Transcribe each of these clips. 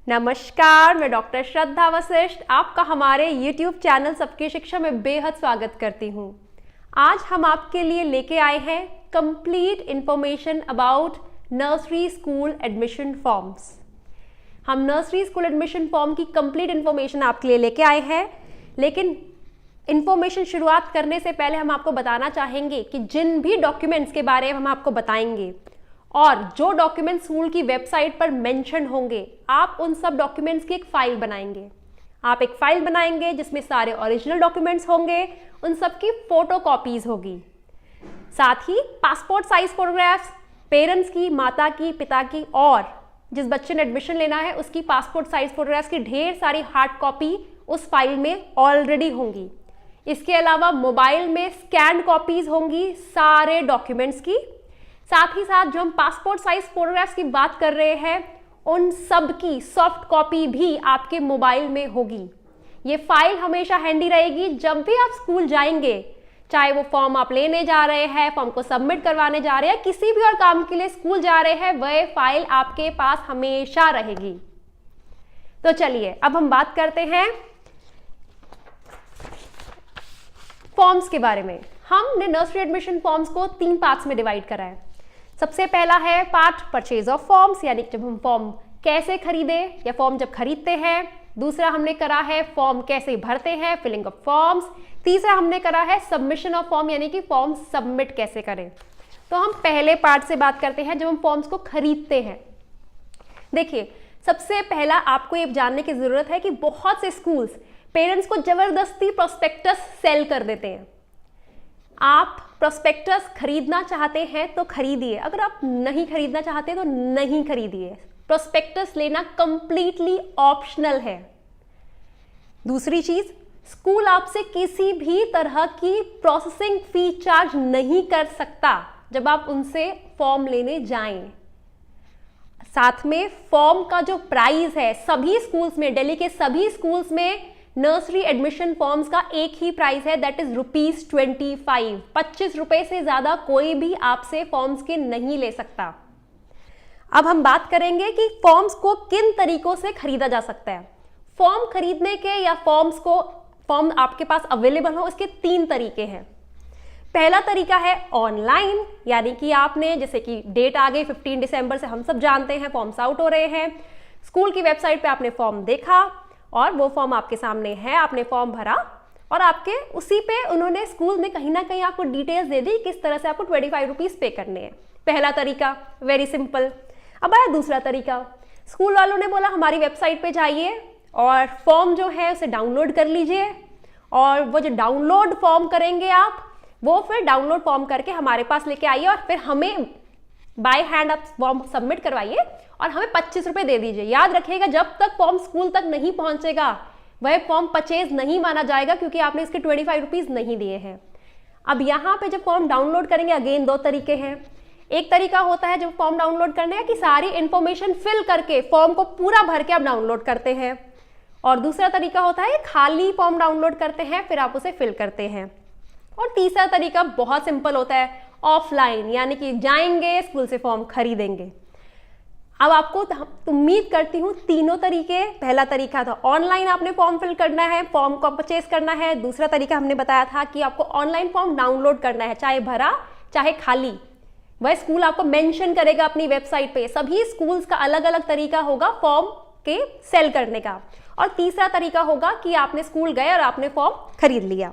नमस्कार, मैं डॉक्टर श्रद्धा वशिष्ठ आपका हमारे YouTube चैनल सबकी शिक्षा में बेहद स्वागत करती हूँ। आज हम आपके लिए लेके आए हैं complete information about nursery school admission forms. हम नर्सरी स्कूल एडमिशन फॉर्म की कंप्लीट इंफॉर्मेशन आपके लिए लेके आए हैं, लेकिन इंफॉर्मेशन शुरुआत करने से पहले हम आपको बताना चाहेंगे कि जिन भी डॉक्यूमेंट्स के बारे में हम आपको बताएंगे और जो डॉक्यूमेंट स्कूल की वेबसाइट पर मेंशन होंगे, आप उन सब डॉक्यूमेंट्स की एक फाइल बनाएंगे। आप एक फाइल बनाएंगे जिसमें सारे ओरिजिनल डॉक्यूमेंट्स होंगे, उन सब की फोटो कॉपीज होगी, साथ ही पासपोर्ट साइज फोटोग्राफ्स, पेरेंट्स की, माता की, पिता की और जिस बच्चे ने एडमिशन लेना है उसकी पासपोर्ट साइज फोटोग्राफ्स की ढेर सारी हार्ड कॉपी उस फाइल में ऑलरेडी होंगी। इसके अलावा मोबाइल में स्कैन कॉपीज होंगी सारे डॉक्यूमेंट्स की। साथ ही साथ जो हम पासपोर्ट साइज फोटोग्राफ्स की बात कर रहे हैं, उन सब की सॉफ्ट कॉपी भी आपके मोबाइल में होगी। ये फाइल हमेशा हैंडी रहेगी जब भी आप स्कूल जाएंगे, चाहे वो फॉर्म आप लेने जा रहे हैं, फॉर्म को सबमिट करवाने जा रहे हैं, किसी भी और काम के लिए स्कूल जा रहे हैं, वह फाइल आपके पास हमेशा रहेगी। तो चलिए अब हम बात करते हैं फॉर्म्स के बारे में। हमने नर्सरी एडमिशन फॉर्म्स को 3 पार्ट्स में डिवाइड करा है। सबसे पहला है पार्ट परचेज ऑफ फॉर्म्स, यानी जब हम फॉर्म कैसे खरीदे या फॉर्म जब खरीदते हैं। दूसरा हमने करा है फॉर्म कैसे भरते हैं, फिलिंग ऑफ फॉर्म्स। तीसरा हमने करा है सबमिशन ऑफ फॉर्म, यानी कि फॉर्म सबमिट कैसे करें। तो हम पहले पार्ट से बात करते हैं जब हम फॉर्म्स को खरीदते हैं। देखिए, सबसे पहला आपको ये जानने की जरूरत है कि बहुत से स्कूल्स पेरेंट्स को जबरदस्ती प्रोस्पेक्टस सेल कर देते हैं। आप प्रोस्पेक्टस खरीदना चाहते हैं तो खरीदिए, अगर आप नहीं खरीदना चाहते तो नहीं खरीदिए। प्रोस्पेक्टस लेना कंप्लीटली ऑप्शनल है। दूसरी चीज, स्कूल आपसे किसी भी तरह की प्रोसेसिंग फी चार्ज नहीं कर सकता जब आप उनसे फॉर्म लेने जाएं। साथ में फॉर्म का जो प्राइस है, सभी स्कूल्स में, दिल्ली के सभी स्कूल्स में नर्सरी एडमिशन फॉर्म्स का एक ही प्राइस है, दैट इज ₹25। 25 रुपए से ज्यादा कोई भी आपसे फॉर्म्स के नहीं ले सकता। अब हम बात करेंगे कि फॉर्म्स को किन तरीकों से खरीदा जा सकता है। फॉर्म खरीदने के या फॉर्म आपके पास अवेलेबल हो, उसके 3 तरीके हैं। पहला तरीका है ऑनलाइन, यानी कि आपने, जैसे कि डेट आ गई 15 दिसंबर से हम सब जानते हैं फॉर्म्स आउट हो रहे हैं। स्कूल की वेबसाइट पे आपने फॉर्म देखा और वो फॉर्म आपके सामने है, आपने फॉर्म भरा और आपके उसी पे उन्होंने स्कूल ने कहीं ना कहीं आपको डिटेल्स दे दी किस तरह से आपको 25 रुपीज पे करने हैं। पहला तरीका, वेरी सिंपल। अब आया दूसरा तरीका। स्कूल वालों ने बोला हमारी वेबसाइट पे जाइए और फॉर्म जो है उसे डाउनलोड कर लीजिए, और वो जो डाउनलोड फॉर्म करेंगे आप, वो फिर डाउनलोड फॉर्म करके हमारे पास लेके आइए और फिर हमें बाय हैंड आप फॉर्म सबमिट करवाइए और हमें 25 रुपए दे दीजिए। याद रखिएगा, जब तक फॉर्म स्कूल तक नहीं पहुंचेगा वह फॉर्म परचेज नहीं माना जाएगा, क्योंकि आपने इसके 25 रुपीज नहीं दिए हैं। अब यहाँ पे जब फॉर्म डाउनलोड करेंगे, अगेन 2 तरीके हैं। एक तरीका होता है जब फॉर्म डाउनलोड करने की सारी इंफॉर्मेशन फिल करके फॉर्म को पूरा भर के आप डाउनलोड करते हैं, और दूसरा तरीका होता है खाली फॉर्म डाउनलोड करते हैं फिर आप उसे फिल करते हैं। और तीसरा तरीका बहुत सिंपल होता है, ऑफलाइन, यानी कि जाएंगे स्कूल से फॉर्म खरीदेंगे। अब आपको उम्मीद करती हूँ तीनों तरीके, पहला तरीका था ऑनलाइन आपने फॉर्म फिल करना है, फॉर्म को परचेस करना है। दूसरा तरीका हमने बताया था कि आपको ऑनलाइन फॉर्म डाउनलोड करना है, चाहे भरा चाहे खाली, वह स्कूल आपको मेंशन करेगा अपनी वेबसाइट पे। सभी स्कूल्स का अलग अलग तरीका होगा फॉर्म के सेल करने का। और तीसरा तरीका होगा कि आपने स्कूल गए और आपने फॉर्म खरीद लिया।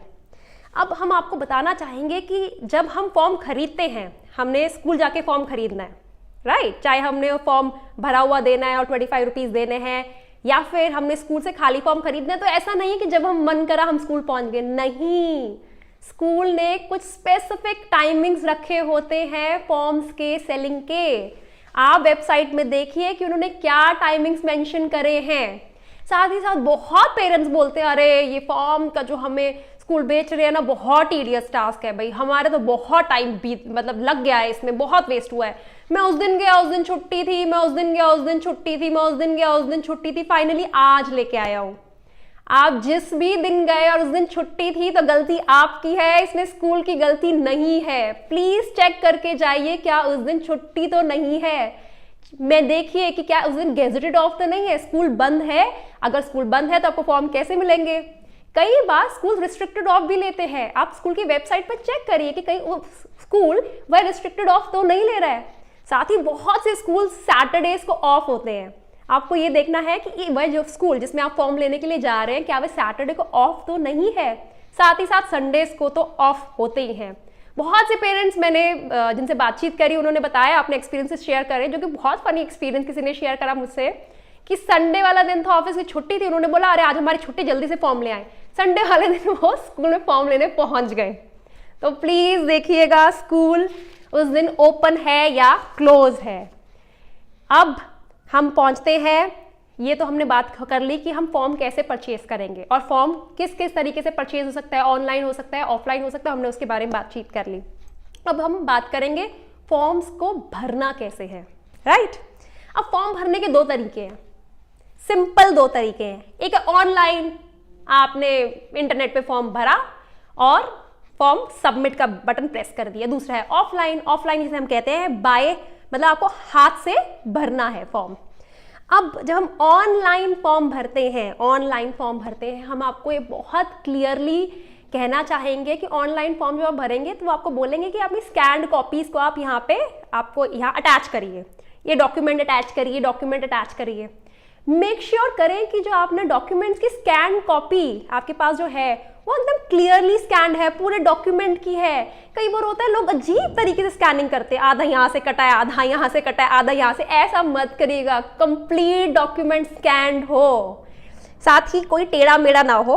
अब हम आपको बताना चाहेंगे कि जब हम फॉर्म खरीदते हैं, हमने स्कूल जाके फॉर्म खरीदना है, राइट, चाहे हमने वो फॉर्म भरा हुआ देना है और 25 रुपीज देने हैं, या फिर हमने स्कूल से खाली फॉर्म खरीदना है। तो ऐसा नहीं है कि जब हम मन करा हम स्कूल पहुंच गए, नहीं। स्कूल ने कुछ स्पेसिफिक टाइमिंग्स रखे होते हैं फॉर्म्स के सेलिंग के। आप वेबसाइट में देखिए कि उन्होंने क्या टाइमिंग्स मेंशन करे हैं। साथ ही साथ बहुत पेरेंट्स बोलते हैं, अरे ये फॉर्म का जो हमें स्कूल बेच रहे हैं ना, बहुत टीडियस टास्क है भाई, हमारे तो बहुत टाइम लग गया है इसमें, बहुत वेस्ट हुआ है। मैं उस दिन गया, उस दिन छुट्टी थी, मैं उस दिन गया, उस दिन छुट्टी थी, मैं उस दिन गया, उस दिन छुट्टी थी, फाइनली आज लेके आया हूँ। आप जिस भी दिन गए और उस दिन छुट्टी थी तो गलती आपकी है, इसमें स्कूल की गलती नहीं है। प्लीज चेक करके जाइए क्या उस दिन छुट्टी तो नहीं है। मैं देखिए कि क्या उस दिन गेजेटेड ऑफ तो नहीं है, स्कूल बंद है। अगर स्कूल बंद है तो आपको फॉर्म कैसे मिलेंगे? कई बार स्कूल रिस्ट्रिक्टेड ऑफ भी लेते हैं। आप स्कूल की वेबसाइट पर चेक करिए कि कहीं स्कूल वह रिस्ट्रिक्टेड ऑफ तो नहीं ले रहा है। साथ ही बहुत से स्कूल सैटरडेज को ऑफ होते हैं। आपको ये देखना है कि वह जो स्कूल जिसमें आप फॉर्म लेने के लिए जा रहे हैं क्या वह सैटरडे को ऑफ तो नहीं है। साथ ही साथ संडेज को तो ऑफ होते ही हैं। बहुत से पेरेंट्स मैंने जिनसे बातचीत करी, उन्होंने बताया, अपने एक्सपीरियंसेस शेयर करें, जो कि बहुत फनी एक्सपीरियंस किसी ने शेयर करा मुझसे कि संडे वाला दिन था, ऑफिस की छुट्टी थी, उन्होंने बोला अरे आज हमारी छुट्टी, जल्दी से फॉर्म ले आए। संडे वाले दिन वो स्कूल में फॉर्म लेने पहुंच गए। तो प्लीज देखिएगा स्कूल उस दिन ओपन है या क्लोज है। अब हम पहुंचते हैं, ये तो हमने बात कर ली कि हम फॉर्म कैसे परचेज करेंगे और फॉर्म किस किस तरीके से परचेज हो सकता है, ऑनलाइन हो सकता है, ऑफलाइन हो सकता है, हमने उसके बारे में बातचीत कर ली। अब हम बात करेंगे फॉर्म्स को भरना कैसे है, राइट। अब फॉर्म भरने के दो तरीके हैं, सिंपल दो तरीके हैं। एक है ऑनलाइन, आपने इंटरनेट पे फॉर्म भरा और फॉर्म सबमिट का बटन प्रेस कर दिया। दूसरा है ऑफलाइन, ऑफलाइन जिसे हम कहते हैं बाय, मतलब आपको हाथ से भरना है फॉर्म। अब जब हम ऑनलाइन फॉर्म भरते हैं, हम आपको ये बहुत क्लियरली कहना चाहेंगे कि ऑनलाइन फॉर्म जब आप भरेंगे तो वो आपको बोलेंगे कि अपनी स्कैन्ड कॉपीज को आप आपको यहाँ अटैच करिए, ये डॉक्यूमेंट अटैच करिए। मेक श्योर करें कि जो आपने डॉक्यूमेंट्स की स्कैन कॉपी आपके पास जो है वो एकदम क्लियरली स्कैंड है, पूरे डॉक्यूमेंट की है। कई बार होता है लोग अजीब तरीके से स्कैनिंग करते हैं, आधा यहाँ से कटा है, आधा यहाँ से कटा है, आधा यहाँ से। ऐसा मत करिएगा, कंप्लीट डॉक्यूमेंट स्कैंड हो, साथ ही कोई टेढ़ा मेढ़ा ना हो।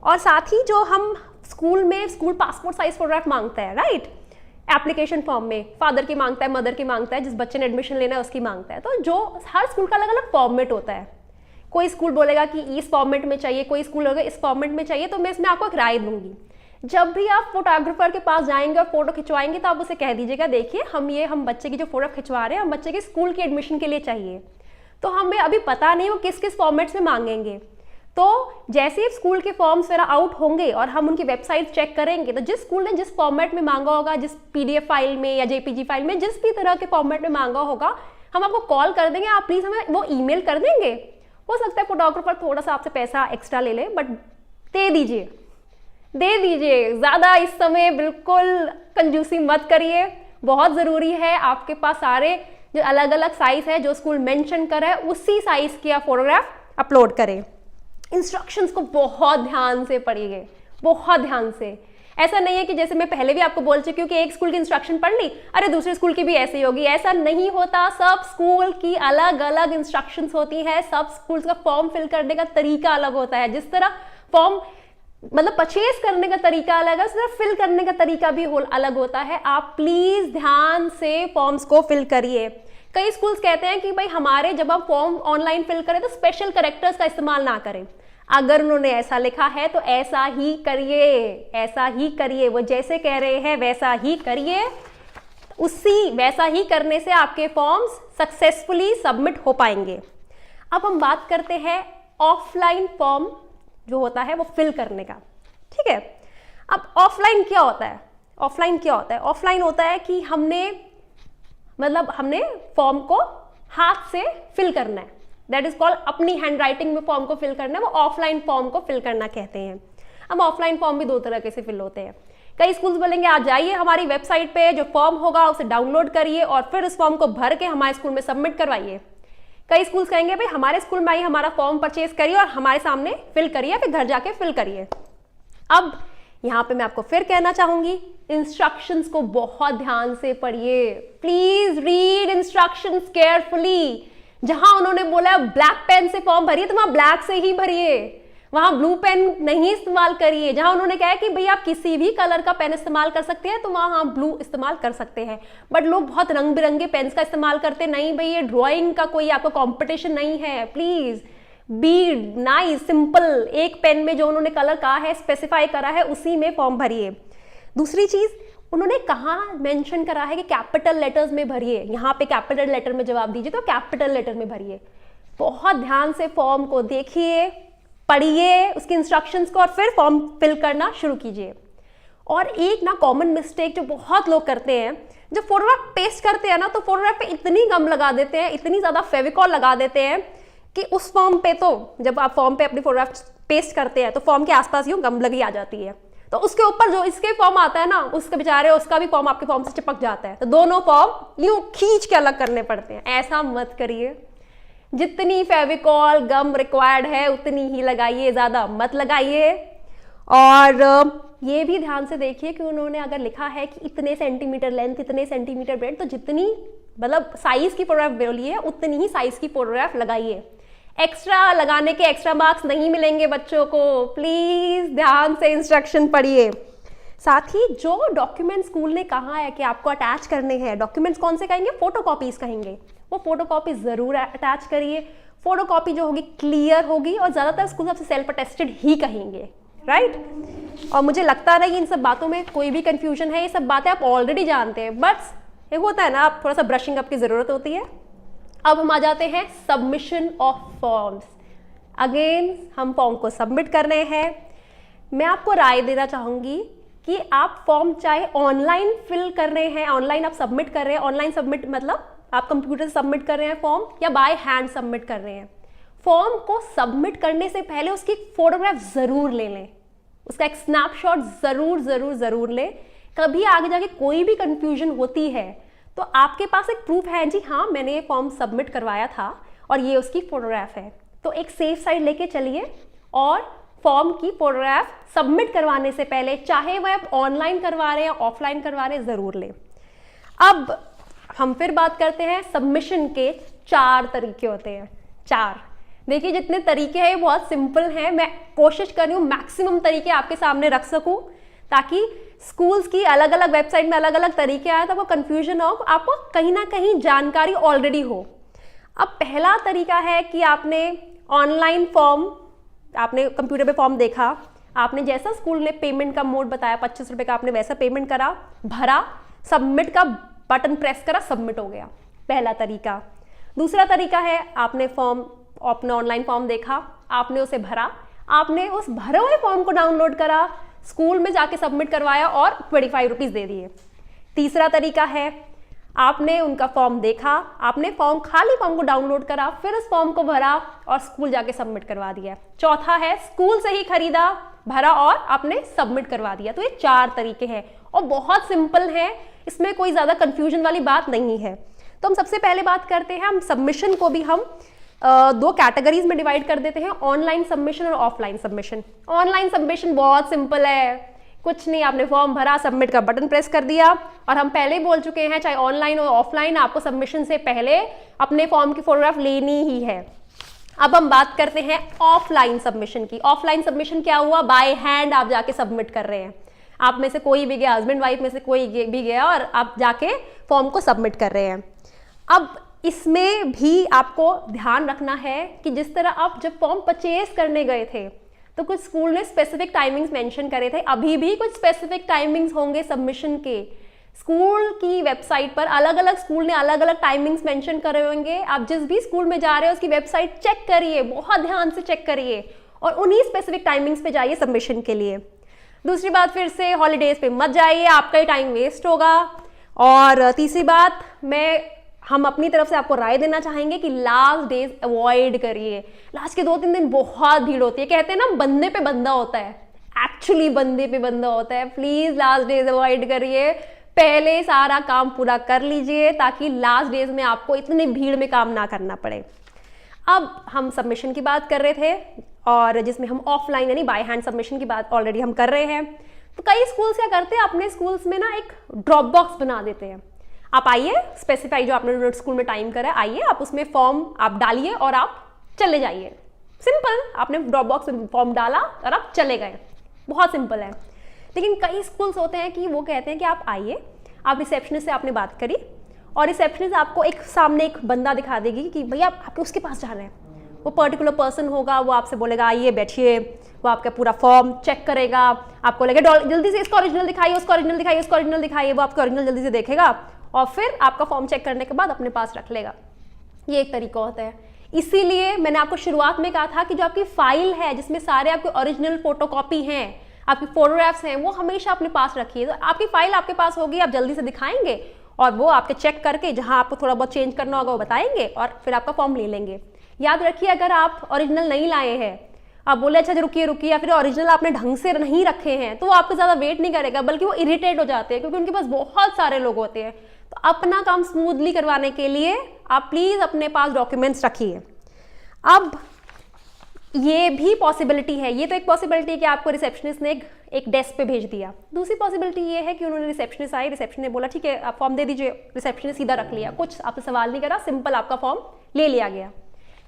और साथ ही जो हम स्कूल पासपोर्ट साइज फोटोग्राफ मांगता है, राइट, एप्लीकेशन फॉर्म में फादर की मांगता है, मदर की मांगता है, जिस बच्चे ने एडमिशन लेना है उसकी मांगता है। तो जो हर स्कूल का अलग अलग फॉर्मेट होता है, कोई स्कूल बोलेगा कि इस फॉर्मेट में चाहिए, कोई स्कूल बोलेगा इस फॉर्मेट में चाहिए। तो मैं इसमें आपको एक राय दूंगी, जब भी आप फोटोग्राफर के पास जाएंगे और फोटो खिंचवाएंगे तो आप उसे कह दीजिएगा देखिए हम बच्चे की जो फोटो खिंचवा रहे हैं, हम बच्चे के स्कूल की एडमिशन के लिए चाहिए, तो हमें अभी पता नहीं वो किस किस फॉर्मेट्स में मांगेंगे। तो जैसे ही स्कूल के फॉर्म्स वगैरह आउट होंगे और हम उनकी वेबसाइट चेक करेंगे, तो जिस स्कूल ने जिस फॉर्मेट में मांगा होगा, जिस पीडीएफ फाइल में या जेपीजी फाइल में, जिस भी तरह के फॉर्मेट में मांगा होगा, हम आपको कॉल कर देंगे, आप प्लीज हमें वो ईमेल कर देंगे। हो सकता है फोटोग्राफर थोड़ा सा आपसे पैसा एक्स्ट्रा ले ले, बट दे दीजिए ज़्यादा इस समय बिल्कुल कंजूसी मत करिए। बहुत ज़रूरी है आपके पास सारे जो अलग अलग साइज है, जो स्कूल मेंशन कर रहा है उसी साइज की आप फोटोग्राफ अपलोड करें। इंस्ट्रक्शंस को बहुत ध्यान से पढ़िए, बहुत ध्यान से। ऐसा नहीं है कि जैसे मैं पहले भी आपको बोल चुकी हूँ कि एक स्कूल की इंस्ट्रक्शन पढ़ ली, अरे दूसरे स्कूल की भी ऐसी होगी, ऐसा नहीं होता। सब स्कूल की अलग अलग इंस्ट्रक्शंस होती है, सब स्कूल का फॉर्म फिल करने का तरीका अलग होता है। जिस तरह फॉर्म मतलब परचेज करने का तरीका अलग है, उस तरह फिल करने का तरीका भी अलग होता है। आप प्लीज ध्यान से फॉर्म्स को फिल करिए। कई स्कूल्स कहते हैं कि भाई हमारे जब आप फॉर्म ऑनलाइन फिल करें तो स्पेशल करेक्टर्स का इस्तेमाल ना करें। अगर उन्होंने ऐसा लिखा है तो ऐसा ही करिए, वो जैसे कह रहे हैं वैसा ही करिए। वैसा ही करने से आपके फॉर्म्स सक्सेसफुली सबमिट हो पाएंगे। अब हम बात करते हैं ऑफलाइन फॉर्म जो होता है वो फिल करने का, ठीक है। अब ऑफलाइन क्या होता है? ऑफलाइन होता है कि हमने फॉर्म को हाथ से फिल करना है, दैट इज कॉल्ड अपनी हैंड राइटिंग में फॉर्म को फिल करना है, वो ऑफलाइन फॉर्म को फिल करना कहते हैं। अब ऑफलाइन फॉर्म भी दो तरह के से फिल होते हैं। कई स्कूल्स बोलेंगे आप जाइए हमारी वेबसाइट पे, जो फॉर्म होगा उसे डाउनलोड करिए और फिर उस फॉर्म को भर के हमारे स्कूल में सबमिट करवाइए। कई स्कूल्स कहेंगे भाई हमारे स्कूल में आइए, हमारा फॉर्म परचेज करिए और हमारे सामने फिल करिए, फिर घर जाके फिल करिए। अब यहाँ पे मैं आपको फिर कहना चाहूंगी, इंस्ट्रक्शंस को बहुत ध्यान से पढ़िए। Please read instructions carefully. जहां उन्होंने बोला ब्लैक पेन से फॉर्म भरिए तो वहां ब्लैक से ही भरिए, वहां ब्लू पेन नहीं इस्तेमाल करिए। जहां उन्होंने कहा कि भाई आप किसी भी कलर का पेन इस्तेमाल कर सकते हैं तो वहां आप ब्लू इस्तेमाल कर सकते हैं। बट लोग बहुत रंग बिरंगे पेन्स का इस्तेमाल करते, नहीं भाई ये ड्राइंग का कोई आपका कंपटीशन नहीं है। प्लीज बी नाइस, सिंपल, एक पेन में जो उन्होंने कलर कहा है, स्पेसिफाई करा है, उसी में फॉर्म भरिए। दूसरी चीज, उन्होंने कहाँ मेंशन करा है कि कैपिटल लेटर्स में भरिए, यहाँ पे कैपिटल लेटर में जवाब दीजिए तो कैपिटल लेटर में भरिए। बहुत ध्यान से फॉर्म को देखिए, पढ़िए उसकी इंस्ट्रक्शंस को और फिर फॉर्म फिल करना शुरू कीजिए। और एक ना कॉमन मिस्टेक जो बहुत लोग करते हैं, जब फोटोग्राफ पेस्ट करते हैं ना तो फोटोग्राफ पे इतनी गम लगा देते हैं, इतनी ज़्यादा फेविकॉल लगा देते हैं कि उस फॉर्म पे, तो जब आप फॉर्म पे अपनी फोटोग्राफ पेस्ट करते हैं तो फॉर्म के आसपास यूँ गम लगी आ जाती है, तो उसके ऊपर जो इसके फॉर्म आता है ना, उसके बेचारे उसका भी फॉर्म आपके फॉर्म से चिपक जाता है, तो दोनों फॉर्म यूं खींच के अलग करने पड़ते हैं। ऐसा मत करिए, जितनी फेविकॉल गम रिक्वायर्ड है उतनी ही लगाइए, ज़्यादा मत लगाइए। और ये भी ध्यान से देखिए कि उन्होंने अगर लिखा है कि इतने सेंटीमीटर लेंथ, इतने सेंटीमीटर ब्रेड, तो जितनी मतलब साइज की फोटोग्राफ बोली है उतनी ही साइज की फोटोग्राफ लगाइए। एक्स्ट्रा लगाने के एक्स्ट्रा मार्क्स नहीं मिलेंगे बच्चों को, प्लीज ध्यान से इंस्ट्रक्शन पढ़िए। साथ ही जो डॉक्यूमेंट स्कूल ने कहा है कि आपको अटैच करने हैं, डॉक्यूमेंट्स कौन से कहेंगे, फोटोकॉपीज कहेंगे, वो फोटोकॉपी जरूर अटैच करिए। फोटोकॉपी जो होगी क्लियर होगी, और ज्यादातर स्कूल आपसे सेल्फ अटेस्टेड ही कहेंगे, राइट। और मुझे लगता नहीं इन सब बातों में कोई भी कंफ्यूजन है, ये सब बातें आप ऑलरेडी जानते हैं, बट एक होता है ना, आप थोड़ा सा ब्रशिंग अप की जरूरत होती है। अब हम आ जाते हैं सबमिशन ऑफ फॉर्म्स। अगेन हम फॉर्म को सबमिट कर रहे हैं। मैं आपको राय देना चाहूंगी कि आप फॉर्म चाहे ऑनलाइन फिल कर रहे हैं, ऑनलाइन आप सबमिट कर रहे हैं, ऑनलाइन सबमिट मतलब आप कंप्यूटर से सबमिट कर रहे हैं फॉर्म, या बाय हैंड सबमिट कर रहे हैं, फॉर्म को सबमिट करने से पहले उसकी फोटोग्राफ जरूर ले लें, उसका एक स्नैपशॉट जरूर जरूर जरूर लें। कभी आगे जाके कोई भी कंफ्यूजन होती है तो आपके पास एक प्रूफ है, जी हाँ मैंने ये फॉर्म सबमिट करवाया था और ये उसकी फोटोग्राफ है। तो एक सेफ साइड लेके चलिए और फॉर्म की फोटोग्राफ सबमिट करवाने से पहले, चाहे वह आप ऑनलाइन करवा रहे हैं या ऑफलाइन करवा रहे हैं, जरूर लें। अब हम फिर बात करते हैं सबमिशन के 4 तरीके होते हैं। 4 देखिए, जितने तरीके हैं ये बहुत सिंपल हैं, मैं कोशिश कर रही हूँ मैक्सिमम तरीके आपके सामने रख सकूँ ताकि स्कूल्स की अलग अलग वेबसाइट में अलग अलग तरीके आए तो आपको कंफ्यूजन हो, आपको कहीं ना कहीं जानकारी ऑलरेडी हो। अब पहला तरीका है कि आपने ऑनलाइन फॉर्म, आपने कंप्यूटर पे फॉर्म देखा, आपने जैसा स्कूल ने पेमेंट का मोड बताया 25 रुपये का, आपने वैसा पेमेंट करा, भरा, सबमिट का बटन प्रेस करा, सबमिट हो गया, पहला तरीका। दूसरा तरीका है आपने फॉर्म, आपने ऑनलाइन फॉर्म देखा, आपने उसे भरा, आपने उस भरे हुए फॉर्म को डाउनलोड करा, स्कूल में जाके सबमिट करवाया और 25 रुपीज़ दे दिए। तीसरा तरीका है आपने उनका फॉर्म देखा, आपने खाली फॉर्म को डाउनलोड करा, फिर उस फॉर्म को भरा और स्कूल जाके सबमिट करवा दिया। चौथा है स्कूल से ही खरीदा, भरा और आपने सबमिट करवा दिया। तो ये 4 तरीके हैं और बहुत सिंपल है, इसमें कोई ज़्यादा कंफ्यूजन वाली बात नहीं है। तो हम सबसे पहले बात करते हैं, हम सबमिशन को भी हम 2 कैटेगरीज में डिवाइड कर देते हैं, ऑनलाइन सबमिशन और ऑफलाइन सबमिशन। ऑनलाइन सबमिशन बहुत सिंपल है, कुछ नहीं, आपने फॉर्म भरा, सबमिट का बटन प्रेस कर दिया। और हम पहले ही बोल चुके हैं, चाहे ऑनलाइन और ऑफलाइन, आपको सबमिशन से पहले अपने फॉर्म की फोटोग्राफ लेनी ही है। अब हम बात करते हैं ऑफलाइन सबमिशन की। ऑफलाइन सबमिशन क्या हुआ, बाय हैंड आप जाके सबमिट कर रहे हैं, आप में से कोई भी गया, हस्बैंड वाइफ में से कोई भी गया और आप जाके फॉर्म को सबमिट कर रहे हैं। अब इसमें भी आपको ध्यान रखना है कि जिस तरह आप जब फॉर्म परचेज करने गए थे तो कुछ स्कूल ने स्पेसिफिक टाइमिंग्स मेंशन करे थे, अभी भी कुछ स्पेसिफिक टाइमिंग्स होंगे सबमिशन के। स्कूल की वेबसाइट पर अलग अलग स्कूल ने अलग अलग टाइमिंग्स मेंशन करे होंगे। आप जिस भी स्कूल में जा रहे हो उसकी वेबसाइट चेक करिए, बहुत ध्यान से चेक करिए और उन्हीं स्पेसिफिक टाइमिंग्स पे जाइए सबमिशन के लिए। दूसरी बात, फिर से हॉलीडेज पे मत जाइए, आपका ही टाइम वेस्ट होगा। और तीसरी बात, हम अपनी तरफ से आपको राय देना चाहेंगे कि लास्ट डेज अवॉइड करिए। लास्ट के 2-3 दिन बहुत भीड़ होती है, कहते हैं ना बंदे पे बंदा होता है, एक्चुअली बंदे पे बंदा होता है। प्लीज लास्ट डेज अवॉइड करिए, पहले सारा काम पूरा कर लीजिए ताकि लास्ट डेज में आपको इतनी भीड़ में काम ना करना पड़े। अब हम सबमिशन की बात कर रहे थे और जिसमें हम ऑफलाइन यानी बाय हैंड सबमिशन की बात ऑलरेडी हम कर रहे हैं। तो कई स्कूल्स क्या करते हैं, अपने स्कूल्स में ना एक ड्रॉप बॉक्स बना देते हैं। आप आइए, स्पेसिफाई जो आपने स्कूल में टाइम करा है, आइए आप उसमें फॉर्म आप डालिए और आप चले जाइए। सिंपल, आपने ड्रॉप बॉक्स में फॉर्म डाला और आप चले गए, बहुत सिंपल है। लेकिन कई स्कूल्स होते हैं कि वो कहते हैं कि आप आइए, आप रिसेप्शनिस्ट से आपने बात करी और रिसेप्शनिस्ट आपको एक सामने एक बंदा दिखा देगी कि भैया आप उसके पास जा रहे हैं। वो पर्टिकुलर पर्सन होगा, वो आपसे बोलेगा आइए बैठिए, वो आपका पूरा फॉर्म चेक करेगा, आपको लगेगा जल्दी से इसका ओरिजिनल दिखाइए, उसका ओरिजिनल दिखाइए, उसका ओरिजिनल दिखाइए, वो आपका ओरिजिनल जल्दी से देखेगा और फिर आपका फॉर्म चेक करने के बाद अपने पास रख लेगा। ये एक तरीका होता है। इसीलिए मैंने आपको शुरुआत में कहा था कि जो आपकी फाइल है जिसमें सारे आपके ओरिजिनल फोटोकॉपी हैं, आपकी फोटोग्राफ्स हैं, वो हमेशा अपने पास रखिए। तो आपकी फाइल आपके पास होगी, आप जल्दी से दिखाएंगे और वो आपके चेक करके जहाँ आपको थोड़ा बहुत चेंज करना होगा वो बताएंगे और फिर आपका फॉर्म ले लेंगे। याद रखिए, अगर आप ओरिजिनल नहीं लाए हैं, आप बोले अच्छा रुकिए, या फिर ओरिजिनल आपने ढंग से नहीं रखे हैं, तो वो आपको ज़्यादा वेट नहीं करेगा, बल्कि वो इरिटेट हो जाते हैं क्योंकि उनके पास बहुत सारे लोग होते हैं। तो अपना काम स्मूथली करवाने के लिए आप प्लीज़ अपने पास डॉक्यूमेंट्स रखिए। अब ये भी पॉसिबिलिटी है, ये तो एक पॉसिबिलिटी है कि आपको रिसेप्शनिस्ट ने एक डेस्क पे भेज दिया। दूसरी पॉसिबिलिटी ये है कि उन्होंने रिसेप्शनिस्ट आई, रिसेप्शन ने बोला ठीक है आप फॉर्म दे दीजिए, रिसेप्शनिस्ट सीधा रख लिया, कुछ आपसे सवाल नहीं करा, सिंपल आपका फॉर्म ले लिया गया।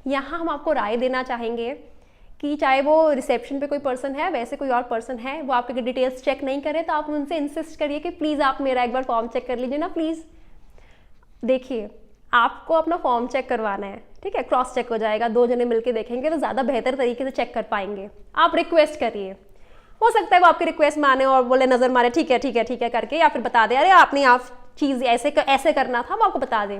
यहाँ हम आपको राय देना चाहेंगे कि चाहे वो रिसेप्शन पे कोई पर्सन है, वैसे कोई और पर्सन है, वो आपके डिटेल्स चेक नहीं करे तो आप उनसे इंसिस्ट करिए कि प्लीज़ आप मेरा एक बार फॉर्म चेक कर लीजिए ना प्लीज़। देखिए, आपको अपना फॉर्म चेक करवाना है, ठीक है, क्रॉस चेक हो जाएगा, 2 जने मिलके देखेंगे तो ज़्यादा बेहतर तरीके से चेक कर पाएंगे। आप रिक्वेस्ट करिए, हो सकता है वो आपकी रिक्वेस्ट माने और बोले नज़र मारे ठीक है करके, या फिर बता दे अरे आपने आप चीज़ ऐसे करना था, वो आपको बता दें।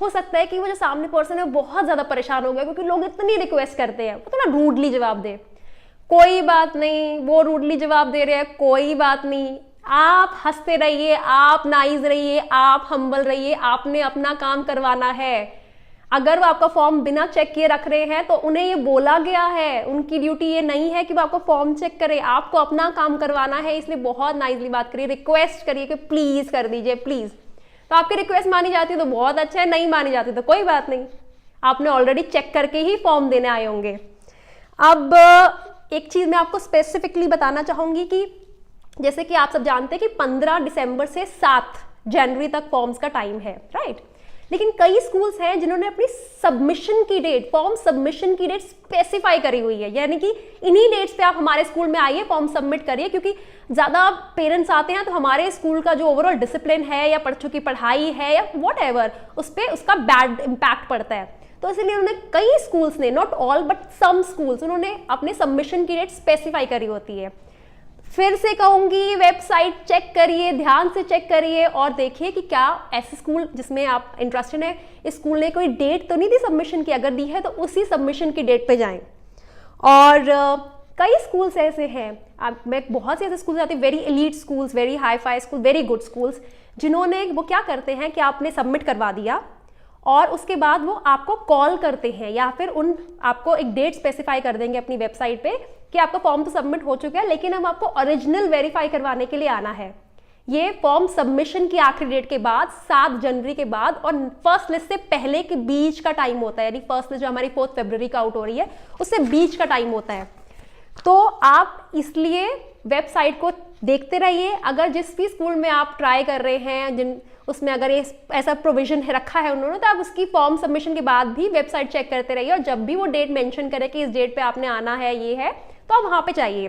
हो सकता है कि वो जो सामने पर्सन है वो बहुत ज़्यादा परेशान हो गया क्योंकि लोग इतनी रिक्वेस्ट करते हैं, वो थोड़ा रूडली जवाब दे। कोई बात नहीं, वो रूडली जवाब दे रहे हैं, कोई बात नहीं, आप हंसते रहिए, आप नाइस रहिए, आप हम्बल रहिए, आपने अपना काम करवाना है। अगर वो आपका फॉर्म बिना चेक किए रख रहे हैं तो उन्हें ये बोला गया है, उनकी ड्यूटी ये नहीं है कि वो आपको फॉर्म चेक करे, आपको अपना काम करवाना है। इसलिए बहुत नाइसली बात करिए, रिक्वेस्ट करिए कि प्लीज़ कर दीजिए प्लीज़। तो आपकी रिक्वेस्ट मानी जाती है तो बहुत अच्छा है, नहीं मानी जाती तो कोई बात नहीं, आपने ऑलरेडी चेक करके ही फॉर्म देने आए होंगे। अब एक चीज़ मैं आपको स्पेसिफिकली बताना चाहूँगी कि जैसे कि आप सब जानते हैं कि 15 दिसंबर से 7 जनवरी तक फॉर्म्स का टाइम है, राइट। लेकिन कई स्कूल्स हैं जिन्होंने अपनी सबमिशन की डेट, फॉर्म सबमिशन की डेट स्पेसिफाई करी हुई है, यानी कि इन्हीं डेट्स पे आप हमारे स्कूल में आइए, फॉर्म सबमिट करिए, क्योंकि ज़्यादा पेरेंट्स आते हैं तो हमारे स्कूल का जो ओवरऑल डिसिप्लिन है या बच्चों की पढ़ाई है या वॉट एवर, उस पर उसका बैड इम्पैक्ट पड़ता है। तो इसलिए उन्होंने कई स्कूल्स ने, not all but some schools, उन्होंने अपने सबमिशन की डेट स्पेसिफाई करी होती है। फिर से कहूंगी, वेबसाइट चेक करिए, ध्यान से चेक करिए और देखिए कि क्या ऐसे स्कूल जिसमें आप इंटरेस्टेड है, इस स्कूल ने कोई डेट तो नहीं दी सबमिशन की, अगर दी है तो उसी सबमिशन की डेट पे जाएं। और कई स्कूल्स ऐसे हैं, मैं बहुत से ऐसे स्कूल जाती हूँ, very elite schools, very hi fi school, very good schools, जिन्होंने वो क्या करते हैं कि आपने सबमिट करवा दिया और उसके बाद वो आपको कॉल करते हैं या फिर आपको एक डेट स्पेसिफाई कर देंगे अपनी वेबसाइट पे कि आपका फॉर्म तो सबमिट हो चुका है, लेकिन अब आपको ओरिजिनल वेरीफाई करवाने के लिए आना है। ये फॉर्म सबमिशन की आखिरी डेट के बाद 7 जनवरी के बाद और फर्स्ट लिस्ट से पहले के बीच का टाइम होता है, यानी फर्स्ट लिस्ट जो हमारी 4 फरवरी का आउट हो रही है उससे बीच का टाइम होता है। तो आप इसलिए वेबसाइट को देखते रहिए। अगर जिस भी स्कूल में आप ट्राई कर रहे हैं उसमें अगर ये ऐसा प्रोविजन है रखा है उन्होंने, तो आप उसकी फॉर्म सबमिशन के बाद भी वेबसाइट चेक करते रहिए और जब भी वो डेट मेंशन करे कि इस डेट पे आपने आना है, ये है, तो आप वहाँ पे जाइए।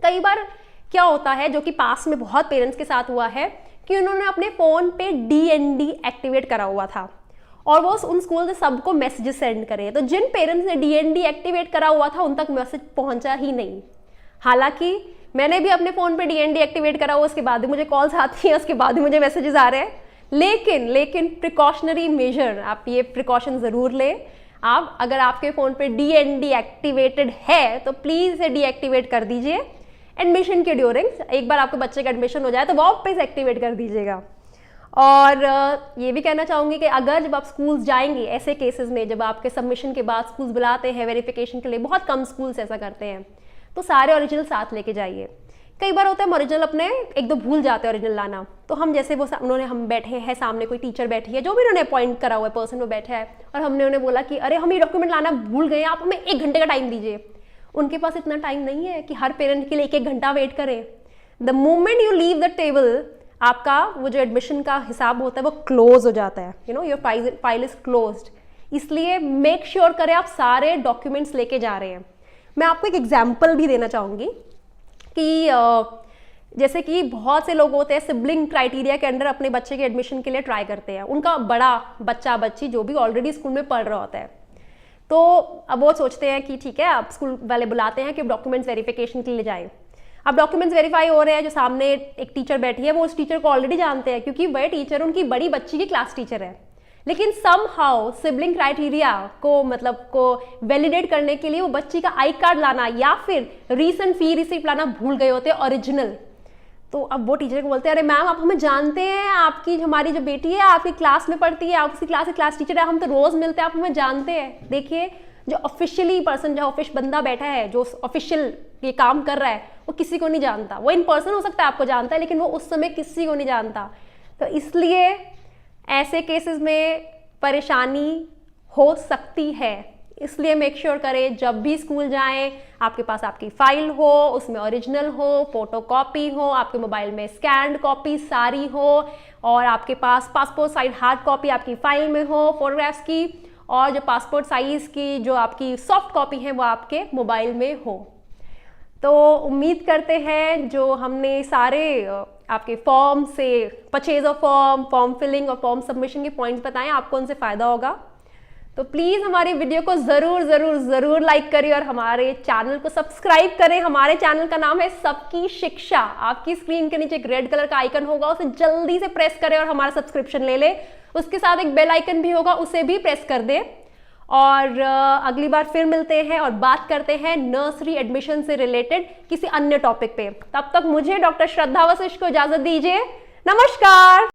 कई बार क्या होता है, जो कि पास में बहुत पेरेंट्स के साथ हुआ है, कि उन्होंने अपने फ़ोन पे DND एक्टिवेट करा हुआ था और वो उन स्कूल से सबको मैसेजेस सेंड करे, तो जिन पेरेंट्स ने DND एक्टिवेट करा हुआ था उन तक मैसेज पहुंचा ही नहीं। हालांकि मैंने भी अपने फ़ोन पे DND एक्टिवेट करा हुआ, उसके बाद भी मुझे कॉल्स आती हैं, उसके बाद भी मुझे मैसेजेस आ रहे हैं। लेकिन प्रिकॉशनरी मेजर, आप ये प्रिकॉशन ज़रूर लें। आप अगर आपके फ़ोन पे DND एक्टिवेटेड है तो प्लीज़ इसे डीएक्टिवेट कर दीजिए। एडमिशन के ड्यूरिंग एक बार आपके बच्चे का एडमिशन हो जाए तो वापस एक्टिवेट कर दीजिएगा। और ये भी कहना चाहूँगी कि अगर जब आप स्कूल्स जाएंगे, ऐसे केसेस में जब आपके सबमिशन के बाद स्कूल्स बुलाते हैं वेरिफिकेशन के लिए, बहुत कम स्कूल्स ऐसा करते हैं, तो सारे ओरिजिनल साथ लेके जाइए। कई बार होता है हम ओरिजिनल अपने 1-2 भूल जाते हैं ओरिजिनल लाना, तो हम जैसे वो हम बैठे हैं, सामने कोई टीचर बैठी है, जो भी उन्होंने अपॉइंट करा हुआ है पर्सन वो बैठा है, और हमने उन्हें बोला कि अरे हम ये डॉक्यूमेंट लाना भूल गए, आप हमें 1 घंटे का टाइम दीजिए। उनके पास इतना टाइम नहीं है कि हर पेरेंट के लिए 1-1 घंटा वेट करें। The moment you leave the table, आपका वो जो एडमिशन का हिसाब होता है वो क्लोज हो जाता है, योर फाइल इज क्लोज्ड। इसलिए मेक श्योर करें आप सारे डॉक्यूमेंट्स लेके जा रहे हैं। मैं आपको एक एग्जाम्पल भी देना चाहूँगी कि जैसे कि बहुत से लोग होते हैं सिबलिंग क्राइटेरिया के अंडर अपने बच्चे के एडमिशन के लिए ट्राई करते हैं, उनका बड़ा बच्चा बच्ची जो भी ऑलरेडी स्कूल में पढ़ रहा होता है, तो अब वो सोचते हैं कि ठीक है, अब स्कूल वाले बुलाते हैं कि डॉक्यूमेंट्स वेरिफिकेशन के लिए जाएं। अब डॉक्यूमेंट्स वेरीफाई हो रहे हैं, जो सामने एक टीचर बैठी है वो उस टीचर को ऑलरेडी जानते हैं क्योंकि वह टीचर उनकी बड़ी बच्ची की क्लास टीचर है, लेकिन समहाउ सिबलिंग क्राइटेरिया को वैलिडेट करने के लिए वो बच्ची का आई कार्ड लाना या फिर रीसेंट फी रिसिप्ट लाना भूल गए होते हैं ओरिजिनल। तो अब वो टीचर को बोलते हैं, अरे मैम आप हमें जानते हैं, आपकी हमारी जो बेटी है आपकी क्लास में पढ़ती है, आप उसी क्लास की क्लास टीचर है, हम तो रोज मिलते हैं, आप हमें जानते हैं। देखिए जो ऑफिशियली पर्सन, जो ऑफिस बंदा बैठा है, जो ऑफिशियल ये काम कर रहा है, वो किसी को नहीं जानता। वो इन पर्सन हो सकता है आपको जानता है, लेकिन वो उस समय किसी को नहीं जानता। तो इसलिए ऐसे केसेस में परेशानी हो सकती है। इसलिए मेक श्योर करें जब भी स्कूल जाएं आपके पास आपकी फाइल हो, उसमें ओरिजिनल हो, फोटोकॉपी हो, आपके मोबाइल में स्कैन्ड कॉपी सारी हो, और आपके पास पासपोर्ट साइज हार्ड कॉपी आपकी फाइल में हो फोटोग्राफ्स की, और जो पासपोर्ट साइज की जो आपकी सॉफ्ट कॉपी है वो आपके मोबाइल में हो। तो उम्मीद करते हैं जो हमने सारे आपके फॉर्म से, purchase of form, form filling और फॉर्म सबमिशन के पॉइंट्स बताएं, आपको उनसे फ़ायदा होगा। तो प्लीज़ हमारी वीडियो को ज़रूर लाइक करें और हमारे चैनल को सब्सक्राइब करें। हमारे चैनल का नाम है सबकी शिक्षा। आपकी स्क्रीन के नीचे एक रेड कलर का आइकन होगा, उसे जल्दी से प्रेस करें और हमारा सब्सक्रिप्शन ले लें। उसके साथ एक बेल आइकन भी होगा, उसे भी प्रेस कर दें। और अगली बार फिर मिलते हैं और बात करते हैं नर्सरी एडमिशन से रिलेटेड किसी अन्य टॉपिक पे। तब तक मुझे डॉक्टर श्रद्धा वशिष्ठ को इजाज़त दीजिए। नमस्कार।